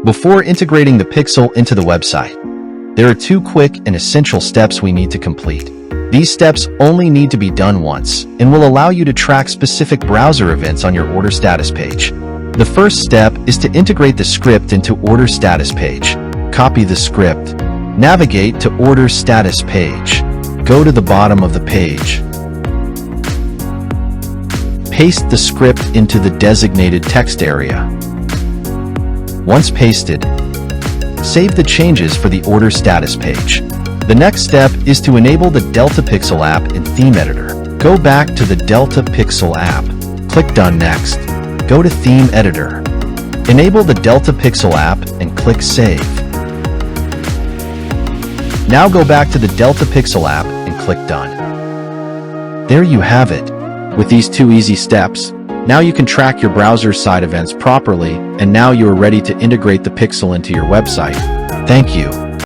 Before integrating the pixel into the website, there are two quick and essential steps we need to complete. These steps only need to be done once and will allow you to track specific browser events on your order status page. The first step is to integrate the script into order status page. Copy the script. Navigate to order status page. Go to the bottom of the page. Paste the script into the designated text area. Once pasted, save the changes for the order status page. The next step is to enable the Delta Pixel app in Theme Editor. Go back to the Delta Pixel app. Click Done Next. Go to Theme Editor. Enable the Delta Pixel app and click Save. Now go back to the Delta Pixel app and click Done. There you have it. With these two easy steps, now you can track your browser's side events properly, and now you are ready to integrate the pixel into your website. Thank you.